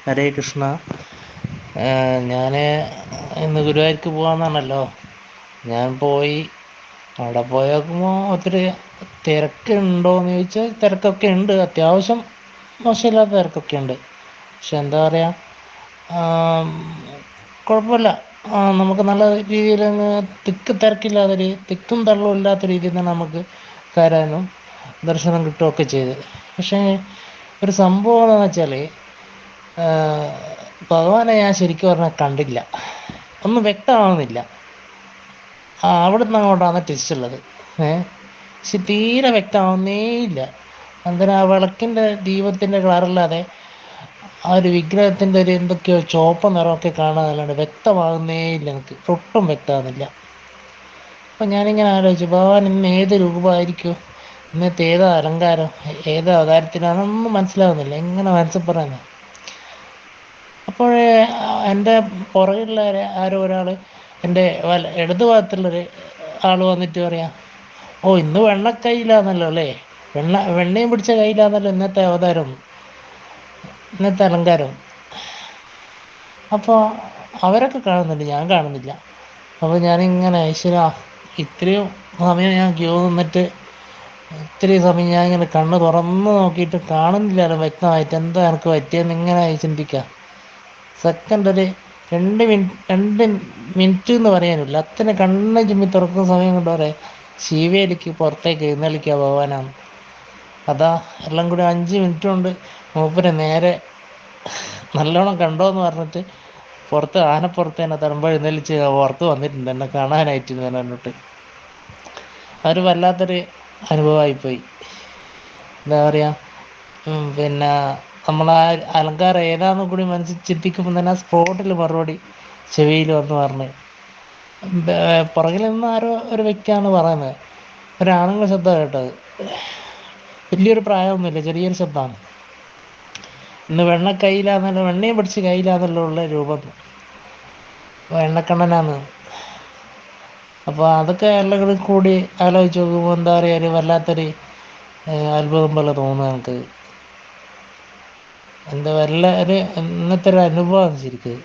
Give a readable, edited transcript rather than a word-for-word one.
ഹരേ കൃഷ്ണ. ഞാൻ ഇന്ന് ഗുരുവായൂർക്ക് പോകാമെന്നാണല്ലോ. ഞാൻ പോയി. അവിടെ പോയി നോക്കുമ്പോൾ ഒത്തിരി തിരക്കുണ്ടോയെന്ന് ചോദിച്ചാൽ തിരക്കൊക്കെ ഉണ്ട്. അത്യാവശ്യം മോശമില്ലാത്ത തിരക്കൊക്കെ ഉണ്ട്. പക്ഷെ എന്താ പറയുക, കുഴപ്പമില്ല. നമുക്ക് നല്ല രീതിയിൽ തിരക്കില്ലാത്തൊരു തിക്കും തള്ളും ഇല്ലാത്ത രീതിയിൽ തന്നെ നമുക്ക് കയറാനും ദർശനം കിട്ടുകയൊക്കെ ചെയ്ത്. പക്ഷേ ഒരു സംഭവം എന്താണെന്ന് വെച്ചാൽ, ഭഗവാനെ ഞാൻ ശരിക്കും പറഞ്ഞാൽ കണ്ടില്ല. ഒന്നും വ്യക്തമാവുന്നില്ല. അവിടെ നിന്ന് അങ്ങോട്ടാണ് ട്വിസ്റ്റ് ഉള്ളത്. പക്ഷെ തീരെ വ്യക്തമാവുന്നേയില്ല. എന്തിനാ ആ വിളക്കിൻ്റെ ദീപത്തിൻ്റെ കളറല്ലാതെ ആ ഒരു വിഗ്രഹത്തിൻ്റെ ഒരു എന്തൊക്കെയോ ചുവപ്പ് നിറമൊക്കെ കാണാനല്ലാണ്ട് വ്യക്തമാകുന്നേയില്ല. എനിക്ക് ഒട്ടും വ്യക്തമാകുന്നില്ല. അപ്പം ഞാനിങ്ങനെ ആലോചിച്ചു, ഭഗവാൻ ഇന്ന് ഏത് രൂപമായിരിക്കും, ഇന്നത്തെ ഏതാ അലങ്കാരം, ഏത് അവതാരത്തിലാണെന്നൊന്നും മനസ്സിലാവുന്നില്ല. എങ്ങനെ മനസ്സിൽ പറയുന്നത്. അപ്പോഴേ എൻ്റെ പുറകിലുള്ള ആരോ ഒരാൾ, എൻ്റെ ഇടതു ഭാഗത്തുള്ളൊരു ആൾ വന്നിട്ട് പറയാം, ഓ ഇന്ന് വെണ്ണക്കൈയിലാണല്ലോ അല്ലേ, വെണ്ണയും പിടിച്ച കയ്യിലാണല്ലോ ഇന്നത്തെ അവതാരം, ഇന്നത്തെ അലങ്കാരം. അപ്പോൾ അവരൊക്കെ കാണുന്നുണ്ട്, ഞാൻ കാണുന്നില്ല. അപ്പോൾ ഞാനിങ്ങനെ ഈശ്വരാ, ഇത്രയും സമയം ഞാൻ ക്യൂ നിന്നിട്ട് ഇത്രയും സമയം ഞാൻ ഇങ്ങനെ കണ്ണ് തുറന്ന് നോക്കിയിട്ട് കാണുന്നില്ലല്ലോ വ്യക്തമായിട്ട്. എന്താ എനിക്ക് പറ്റിയെന്ന് ഇങ്ങനെ ചിന്തിക്കുക. സെക്കൻഡ് ഒരു 2 മിനിറ്റ് എന്ന് പറയാനില്ല, അത്ര കണ്ണ് ചിമ്മി തുറക്കുന്ന സമയം കൊണ്ട് പറയാം ശിവേലിക്ക് പുറത്തേക്ക് എഴുന്നള്ളിക്കുക ഭഗവാനാണ്. അതാ എല്ലാം കൂടി 5 മിനിറ്റ് കൊണ്ട് മൂപ്പര് നേരെ നല്ലോണം കണ്ടോ എന്ന് പറഞ്ഞിട്ട് പുറത്ത് ആനപ്പുറത്ത് തന്നെ തറമ്പ് എഴുന്നള്ളിച്ച് പുറത്ത് വന്നിട്ടുണ്ട് എന്നെ കാണാനായിട്ട് എന്ന് പറഞ്ഞിട്ട്. അതൊരു വല്ലാത്തൊരു അനുഭവമായിപ്പോയി. എന്താ പറയുക, പിന്നെ നമ്മൾ ആ അലങ്കാരം ഏതാണെന്ന് കൂടി മനസ്സിൽ ചിന്തിക്കുമ്പോൾ തന്നെ ആ സ്പോട്ടിൽ മറുപടി ചെവിയിൽ വന്ന് പറഞ്ഞ്. പുറകിൽ നിന്ന് ആരോ ഒരു വ്യക്തിയാണ് പറയുന്നത്, ഒരാണുങ്ങളുടെ ശബ്ദം കേട്ടത്. വലിയൊരു പ്രായമൊന്നുമില്ല, ചെറിയൊരു ശബ്ദമാണ്. ഇന്ന് വെണ്ണക്കൈയിലാന്നല്ലോ, വെണ്ണയും പിടിച്ച് കയ്യിലാന്നല്ലോ ഉള്ള രൂപം, വെണ്ണക്കണ്ണനാന്ന്. അപ്പോൾ അതൊക്കെ എല്ലാം കൂടി ആലോചിച്ച് നോക്കുമ്പോൾ എന്താ പറയുക, ഒരു വല്ലാത്തൊരു അത്ഭുതം പോലെ തോന്നുന്നു നമുക്ക്. എന്താ വല്ല ഒരു ഇന്നത്തെ ഒരു അനുഭവം ശരിക്കും.